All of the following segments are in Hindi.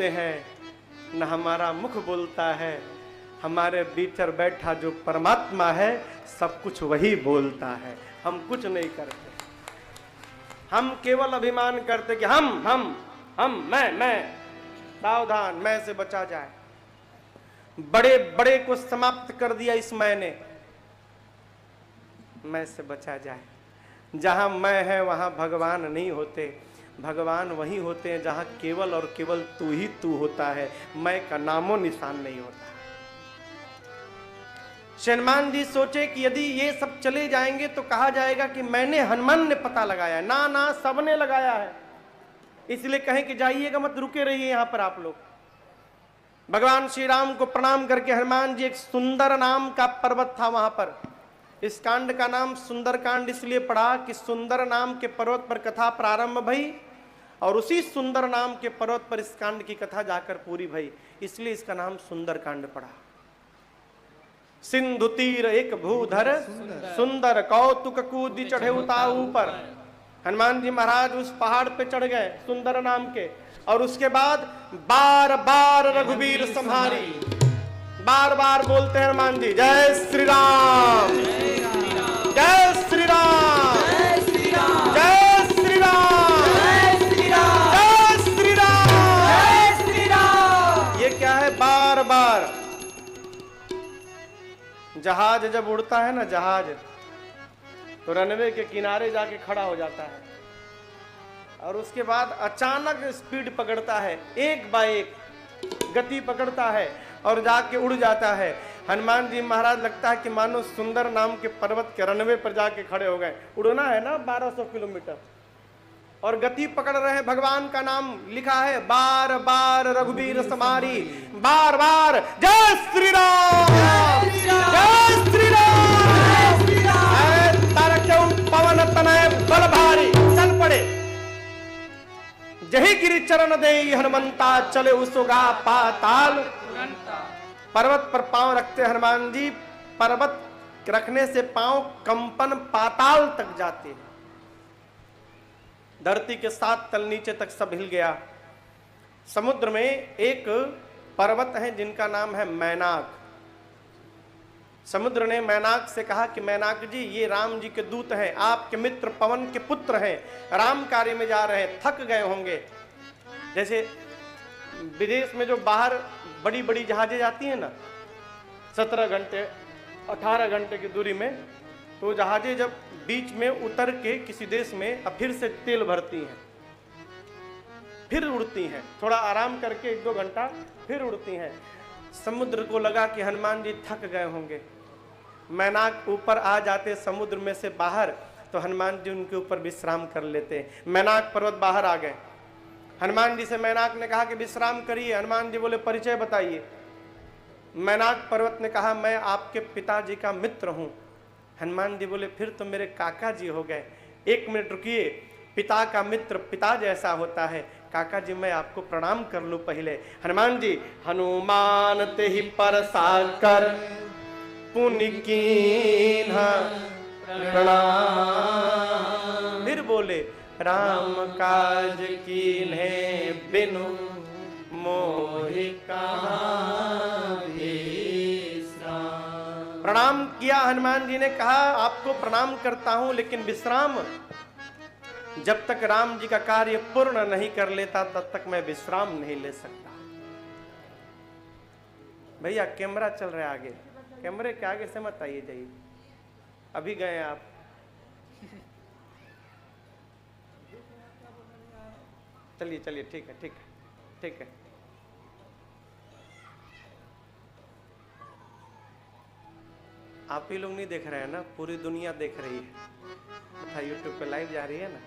बोलते हैं, न हमारा मुख बोलता है, हमारे भीतर बैठा जो परमात्मा है सब कुछ वही बोलता है। हम कुछ नहीं करते, हम केवल अभिमान करते कि हम मैं। सावधान, मैं से बचा जाए। बड़े बड़े को समाप्त कर दिया इस मैंने, मैं से बचा जाए। जहां मैं है वहां भगवान नहीं होते, भगवान वही होते हैं जहां केवल और केवल तू ही तू होता है, मैं का नामो निशान नहीं होता। हनुमान जी सोचे कि यदि ये सब चले जाएंगे तो कहा जाएगा कि मैंने, हनुमान ने पता लगाया। ना ना, सबने लगाया है, इसलिए कहें कि जाइएगा मत, रुके रहिए यहां पर आप लोग। भगवान श्री राम को प्रणाम करके हनुमान जी, एक सुंदर नाम का पर्वत था वहां पर, इस कांड का नाम सुंदर कांड इसलिए पड़ा कि सुंदर नाम के पर्वत पर कथा प्रारंभ भई और उसी सुंदर नाम के पर्वत पर इस कांड की कथा जाकर पूरी भई, इसलिए इसका नाम सुंदर कांड पड़ा। सिंधु तीर एक भूधर सुंदर, कौतुक कूदी चढ़े उताऊ पर। हनुमान जी महाराज उस पहाड़ पे चढ़ गए सुंदर नाम के, और उसके बाद बार बार रघुवीर संहारी, बार बार बोलते हैं हनुमान जी, जय श्री राम, जय श्री राम, जय श्री राम, जय श्री राम, जय श्री राम, जय श्री राम, जय श्री राम। ये क्या है? बार बार। जहाज जब उड़ता है ना, जहाज तो रनवे के किनारे जाके खड़ा हो जाता है और उसके बाद अचानक स्पीड पकड़ता है, एक बाय एक गति पकड़ता है और जाके उड़ जाता है। हनुमान जी महाराज लगता है कि मानो सुंदर नाम के पर्वत के रनवे पर जाके खड़े हो गए। उड़ना है ना 1200 किलोमीटर और गति पकड़ रहे हैं, भगवान का नाम लिखा है, बार बार रघुवीर समारी, बार बार जय श्री राम, जय श्री राम, तारक्यों पवन तनय बल भारी। चल पड़े, जही गिरि चरण दे हनुमंता, चले उसुगा पाताल। पर्वत पर पांव रखते हनुमान जी, पर्वत रखने से पांव कंपन पाताल तक जाते हैं, धरती के 7 तल नीचे तक सब हिल गया। समुद्र में एक पर्वत है जिनका नाम है मैनाक। समुद्र ने मैनाक से कहा कि मैनाक जी, ये राम जी के दूत हैं, आपके मित्र पवन के पुत्र हैं, राम कार्य में जा रहे हैं, थक गए होंगे। जैसे विदेश में जो बाहर बड़ी बड़ी जहाजें जाती हैं ना 17 घंटे 18 घंटे की दूरी में, तो जहाजें जब बीच में उतर के किसी देश में अब फिर से तेल भरती हैं, फिर उड़ती हैं, थोड़ा आराम करके 1-2 घंटा फिर उड़ती हैं। समुद्र को लगा कि हनुमान जी थक गए होंगे। मैनाक ऊपर आ जाते समुद्र में से बाहर, तो हनुमान जी उनके ऊपर विश्राम कर लेते। मैनाक पर्वत बाहर आ गए। हनुमान जी से मैनाक ने कहा कि विश्राम करिए। हनुमान जी बोले परिचय बताइए। मैनाक पर्वत ने कहा मैं आपके पिताजी का मित्र हूं। हनुमान जी बोले फिर तो मेरे काका जी हो गए, 1 मिनट रुकिए, पिता का मित्र पिता जैसा होता है, काका जी मैं आपको प्रणाम कर लूं पहले। हनुमान जी हनुमान ते ही पर साकर पुण्य कीन्हा प्रणाम। फिर बोले राम काज कीन्हे बिनु मोहि कहाँ विश्राम। प्रणाम किया। हनुमान जी ने कहा आपको प्रणाम करता हूं, लेकिन विश्राम, जब तक राम जी का कार्य पूर्ण नहीं कर लेता तब तक मैं विश्राम नहीं ले सकता। भैया कैमरा चल रहा है आगे, कैमरे के आगे से मत आइए, जाइए, अभी गए आप। चलिए चलिए, ठीक है ठीक है ठीक है। आप ही लोग नहीं देख रहे हैं ना, पूरी दुनिया देख रही है, तथा यूट्यूब पे लाइव जा रही है ना।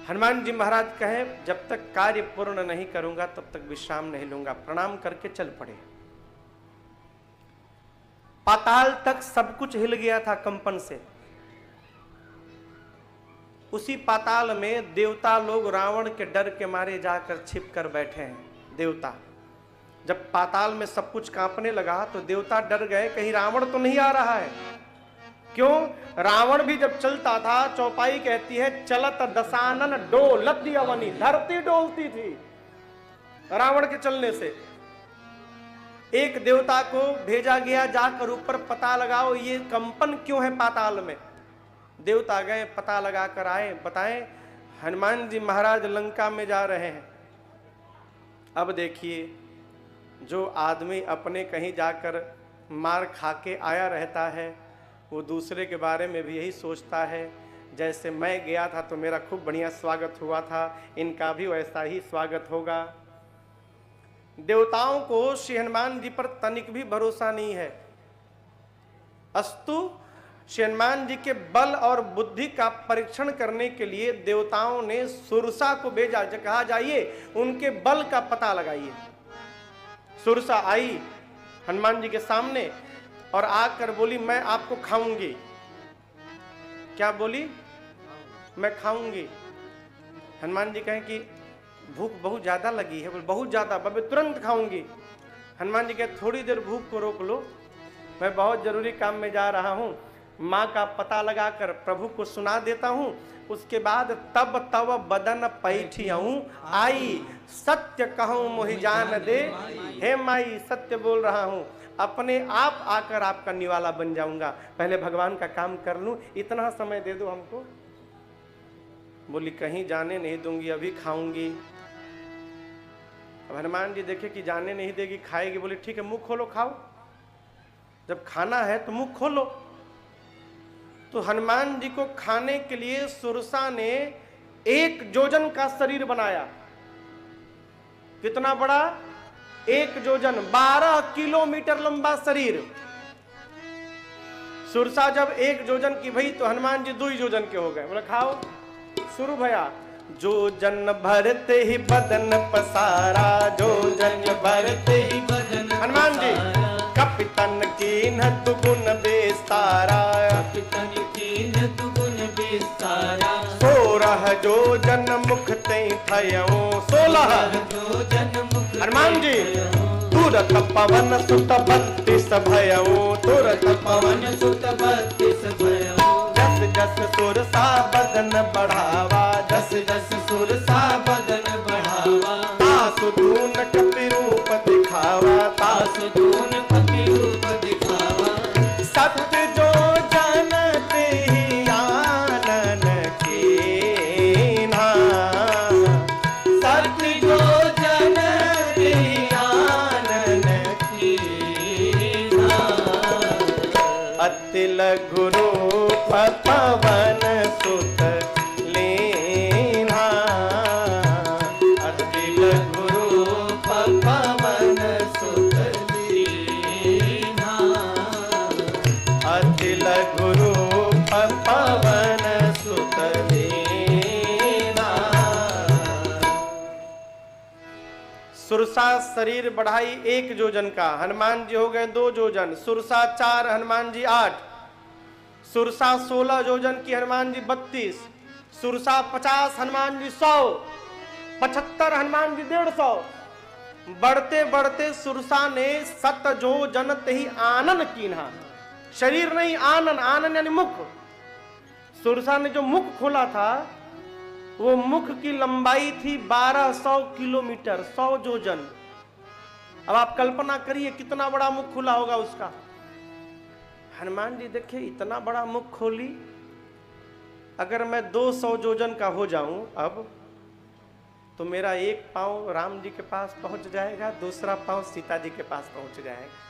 हनुमान जी महाराज कहे जब तक कार्य पूर्ण नहीं करूंगा तब तक विश्राम नहीं लूंगा। प्रणाम करके चल पड़े। पाताल तक सब कुछ हिल गया था कंपन से। उसी पाताल में देवता लोग रावण के डर के मारे जाकर छिप कर बैठे हैं। देवता जब पाताल में सब कुछ कांपने लगा तो देवता डर गए, कहीं रावण तो नहीं आ रहा है। क्यों? रावण भी जब चलता था, चौपाई कहती है चलत दशानन डोलत अवनी, धरती डोलती थी रावण के चलने से। एक देवता को भेजा गया, जाकर ऊपर पता लगाओ ये कंपन क्यों है पाताल में। देवता गए, पता लगा कर आए, बताएं हनुमान जी महाराज लंका में जा रहे हैं। अब देखिए, जो आदमी अपने कहीं जाकर मार खा के आया रहता है, वो दूसरे के बारे में भी यही सोचता है, जैसे मैं गया था तो मेरा खूब बढ़िया स्वागत हुआ था, इनका भी वैसा ही स्वागत होगा। देवताओं को श्री हनुमान जी पर तनिक भी भरोसा नहीं है। अस्तु श्री हनुमान जी के बल और बुद्धि का परीक्षण करने के लिए देवताओं ने सुरसा को भेजा, कहा जाइए उनके बल का पता लगाइए। सुरसा आई हनुमान जी के सामने और आकर बोली मैं आपको खाऊंगी। क्या बोली? मैं खाऊंगी। हनुमान जी कहें कि भूख बहुत ज्यादा लगी है। बोले बहुत ज्यादा? मैं तुरंत खाऊंगी। हनुमान जी कहे थोड़ी देर भूख को रोक लो, मैं बहुत जरूरी काम में जा रहा हूं, माँ का पता लगाकर प्रभु को सुना देता हूं, उसके बाद तब तब बदन पैठियाऊं आई, सत्य कहूं मोहि जान दे। हे माई सत्य बोल रहा हूं, अपने आप आकर आपका निवाला बन जाऊंगा, पहले भगवान का काम कर लूं, इतना समय दे दो हमको। बोली कहीं जाने नहीं दूंगी, अभी खाऊंगी। अब हनुमान जी देखे कि जाने नहीं देगी, खाएगी। बोली ठीक है मुंह खोलो खाओ, जब खाना है तो मुंह खोलो। तो हनुमान जी को खाने के लिए सुरसा ने 1 जोजन का शरीर बनाया। कितना बड़ा? 1 जोजन, 12 किलोमीटर लंबा शरीर। सुरसा जब 1 जोजन की भई तो हनुमान जी 2 जोजन के हो गए। बोले खाओ, शुरू भया। जो जन भरते ही बदन पसारा, जो जन भरते ही बदन। हनुमान जी कपितन कीन तुगुन बेस्तारा, कपितन कीन तुगुन बेस्तारा। 16 जो जन मुख ते थयऊ, 16 जो जन मुख। हनुमान जी तुरत पवन सुत 32 भयऊ, तुरत पवन सुत 32 भयऊ। जस जस सुरसा बदन बढ़ावा, जस जस सुरसा बदन बढ़ावा। तासु दून कपि रूप दिखावा, तासु दून कपि रूप दिखावा। सत्य जो जानते ही आनन कीन्हा, सत्य जो जानते ही आनन कीन्हा। अति लघु रूप पवन सुत लीन्हा, अति लघु रूप पवन सुत लीन्हा, अति लघु रूप पवन सुत लीन्हा। सुरसा शरीर बढ़ाई 1 जोजन का, हनुमान जी हो गए 2 जोजन। सुरसा 4, हनुमान जी 8। सुरसा 16 जोजन की, हनुमान जी 32। सुरसा 50, हनुमान जी 100। 75, हनुमान जी 150। बढ़ते बढ़ते सुरसा ने 7 जोजन ही आनन कीन्हा। शरीर नहीं, आनन, आनन यानी मुख। सुरसा ने जो मुख खोला था, वो मुख की लंबाई थी 1200 किलोमीटर, 100 जोजन। अब आप कल्पना करिए कितना बड़ा मुख खुला होगा उसका। हनुमान जी देखिए इतना बड़ा मुख खोली, अगर मैं 200 जोजन का हो जाऊं अब, तो मेरा एक पांव राम जी के पास पहुंच जाएगा, दूसरा पांव सीता जी के पास पहुंच जाएगा।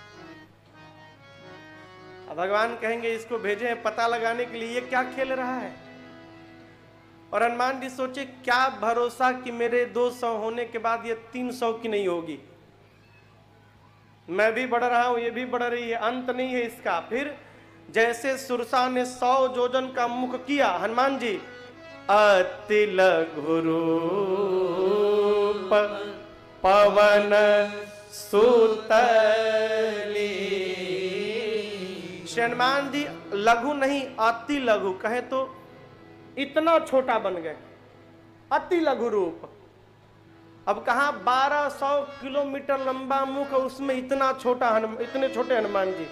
अब भगवान कहेंगे इसको भेजे हैं पता लगाने के लिए, ये क्या खेल रहा है। और हनुमान जी सोचे क्या भरोसा कि मेरे 200 होने के बाद ये 300 की नहीं होगी। मैं भी बढ़ रहा हूं, ये भी बढ़ रही है, अंत नहीं है इसका। फिर जैसे सुरसा ने 100 जोजन का मुख किया, हनुमान जी अति लघु रूप पवन सुत लीन्हा। हनुमान जी लघु नहीं अति लघु कहे तो इतना छोटा बन गए, अति लघु रूप। अब कहा 1200 किलोमीटर लंबा मुख, उसमें इतना छोटा इतने छोटे हनुमान जी।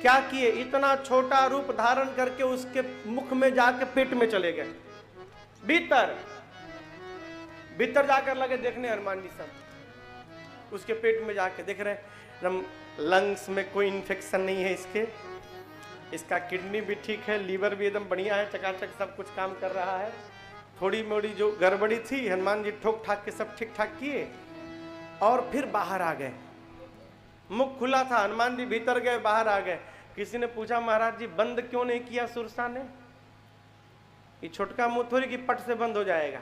क्या किए, इतना छोटा रूप धारण करके उसके मुख में जाके पेट में चले गए, भीतर भीतर जाकर लगे देखने हनुमान जी सब उसके पेट में जाके देख रहे हैं, लंग्स में कोई इन्फेक्शन नहीं है इसके, इसका किडनी भी ठीक है, लीवर भी एकदम बढ़िया है, चकाचक सब कुछ काम कर रहा है। थोड़ी मोड़ी जो गड़बड़ी थी हनुमान जी ठोक ठाक के सब ठीक ठाक किए और फिर बाहर आ गए। मुख खुला था, हनुमान जी भीतर गए, बाहर आ गए। किसी ने पूछा महाराज जी बंद क्यों नहीं किया सुरसा ने? ये छोटका मुंह थोड़ी कि पट से बंद हो जाएगा,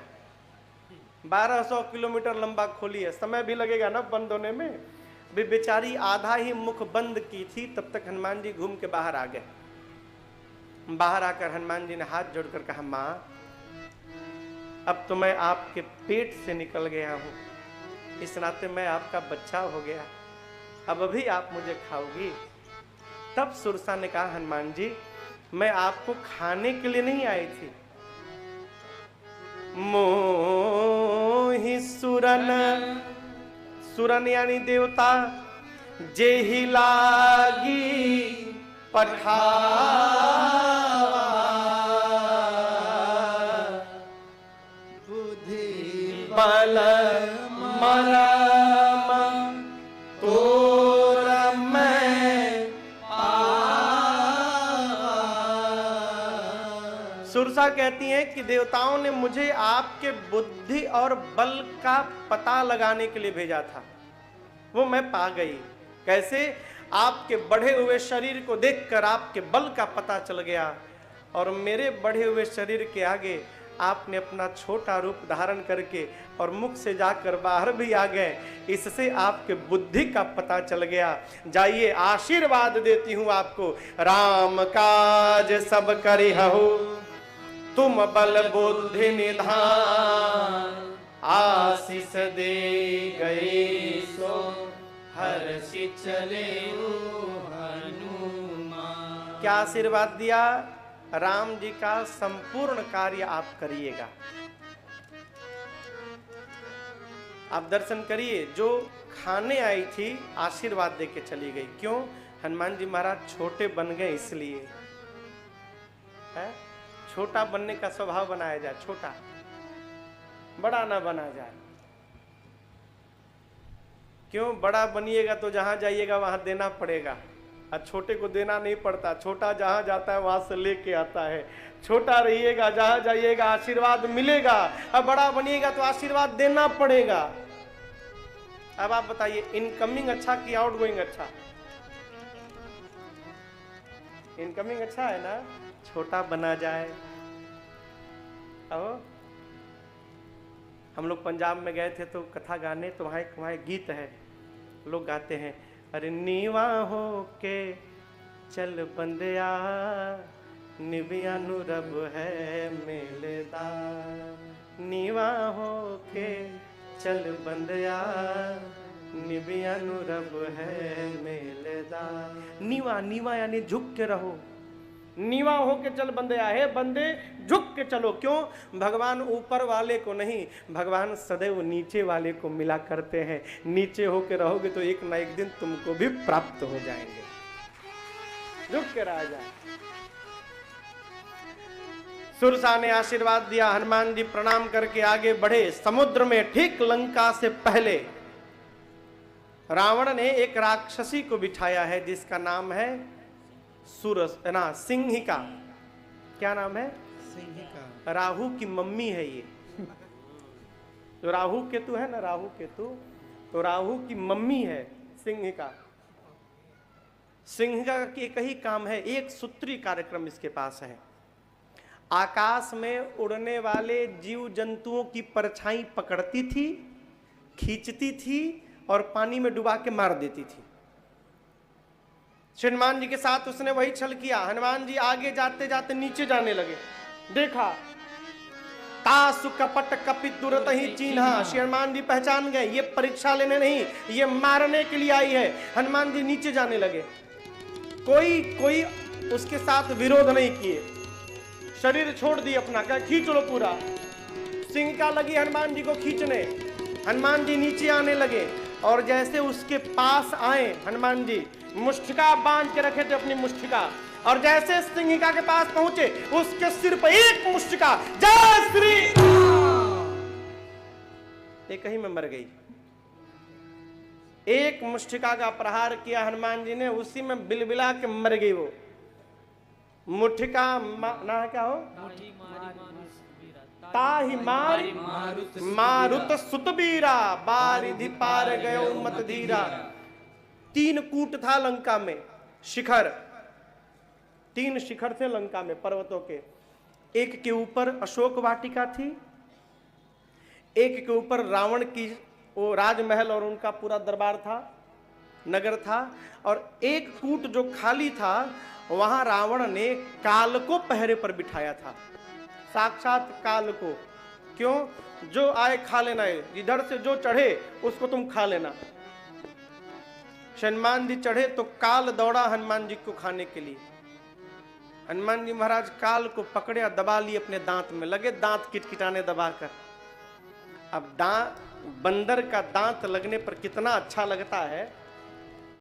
1200 किलोमीटर लंबा खोली है, समय भी लगेगा ना बंद होने में। भी बेचारी आधा ही मुख बंद की थी, तब तक हनुमान जी घूम के बाहर आ गए। बाहर आकर हनुमान जी ने हाथ जोड़कर कहा, माँ अब तो मैं आपके पेट से निकल गया हूं, इस नाते मैं आपका बच्चा हो गया, अब अभी आप मुझे खाओगी। तब सुरसा ने कहा, हनुमान जी मैं आपको खाने के लिए नहीं आई थी, मोहि सुरन, सुरन यानी देवता, जेहि लागी पठावा, बुद्धि बल मरम तोर मैं पावा। सुरसा कहती हैं कि देवताओं ने मुझे आपके बुद्धि और बल का पता लगाने के लिए भेजा था, वो मैं पा गई। कैसे? आपके बढ़े हुए शरीर को देखकर आपके बल का पता चल गया, और मेरे बढ़े हुए शरीर के आगे आपने अपना छोटा रूप धारण करके और मुख से जाकर बाहर भी आ गए, इससे आपके बुद्धि का पता चल गया। जाइए आशीर्वाद देती हूं आपको, राम काज सब करिहु तुम बल बुद्धि निधान, आशीष दे गए सो हर्षि चले हनुमान। क्या आशीर्वाद दिया? राम जी का संपूर्ण कार्य आप करिएगा। आप दर्शन करिए, जो खाने आई थी आशीर्वाद देके चली गई। क्यों? हनुमान जी महाराज छोटे बन गए इसलिए है। छोटा बनने का स्वभाव बनाया जाए, छोटा, बड़ा ना बना जाए। क्यों? बड़ा बनिएगा तो जहां जाइएगा वहां देना पड़ेगा, और छोटे को देना नहीं पड़ता। छोटा जहां जाता है वहां से लेके आता है। छोटा रहिएगा, जहां जाइएगा आशीर्वाद मिलेगा, अब बड़ा बनिएगा तो आशीर्वाद देना पड़ेगा। अब आप बताइए, इनकमिंग अच्छा कि आउटगोइंग अच्छा? इनकमिंग अच्छा है ना, छोटा बना जाए। अब हम लोग पंजाब में गए थे तो कथा गाने, तो वहाँ एक गीत है, लोग गाते हैं, अरे नीवा हो के चल बंदिया, निविया नु रब है मेलेदार। नीवा हो के चल बंदिया, निविया नु रब है मेलेदार। नीवा, नीवा यानी झुक के रहो, नीवा हो के चल बंदिया, है बंदे झुक के चलो। क्यों? भगवान ऊपर वाले को नहीं, भगवान सदैव नीचे वाले को मिला करते हैं। नीचे होके रहोगे तो एक ना एक दिन तुमको भी प्राप्त हो जाएंगे। झुक के रह जाए। सुरसा ने आशीर्वाद दिया, हनुमान जी प्रणाम करके आगे बढ़े। समुद्र में ठीक लंका से पहले रावण ने एक राक्षसी को बिठाया है, जिसका नाम है सिंहिका। क्या नाम है? सिंहिका। राहु की मम्मी है ये। जो राहु केतु है ना, राहु केतु, तो राहु की मम्मी है सिंहिका। सिंहिका का एक ही काम है, एक सूत्री कार्यक्रम इसके पास है। आकाश में उड़ने वाले जीव जंतुओं की परछाई पकड़ती थी, खींचती थी और पानी में डुबा के मार देती थी। हनुमान जी के साथ उसने वही छल किया। हनुमान जी आगे जाते जाते नीचे जाने लगे, देखा तासु कपट कपित दुरत ही चीन्हा। श्री हनुमान जी पहचान गए, ये परीक्षा लेने नहीं, ये मारने के लिए आई है। हनुमान जी नीचे जाने लगे, कोई उसके साथ विरोध नहीं किए, शरीर छोड़ दिए अपना, क्या खींच लो पूरा। सिंहिका लगी हनुमान जी को खींचने, हनुमान जी नीचे आने लगे, और जैसे उसके पास आए हनुमान जी, मुष्टिका बांध के रखे थे अपनी मुष्टिका, और जैसे सिंहिका के पास पहुंचे उसके सिर पर एक मुष्टिका, जय श्री, एक ही में मर गई। एक मुष्टिका का प्रहार किया हनुमान जी ने, उसी में बिलबिला के मर गई वो मुठिका ना क्या हो ताहि मारी मारुत सुतबीरा, बारिधि पार गयो मत धीरा। 3 कूट था लंका में, शिखर, 3 शिखर थे लंका में पर्वतों के। एक के ऊपर अशोक वाटिका थी, एक के ऊपर रावण की वो राजमहल और उनका पूरा दरबार था, नगर था, और एक कूट जो खाली था वहां रावण ने काल को पहरे पर बिठाया था, साक्षात काल को। क्यों? जो आए खा लेना है, इधर से जो चढ़े उसको तुम खा लेना। हनुमान जी चढ़े तो काल दौड़ा हनुमान जी को खाने के लिए। हनुमान जी महाराज काल को पकड़े और दबा लिए अपने दांत में, लगे दांत किटकिटाने दबाकर। अब दांत, बंदर का दांत लगने पर कितना अच्छा लगता है,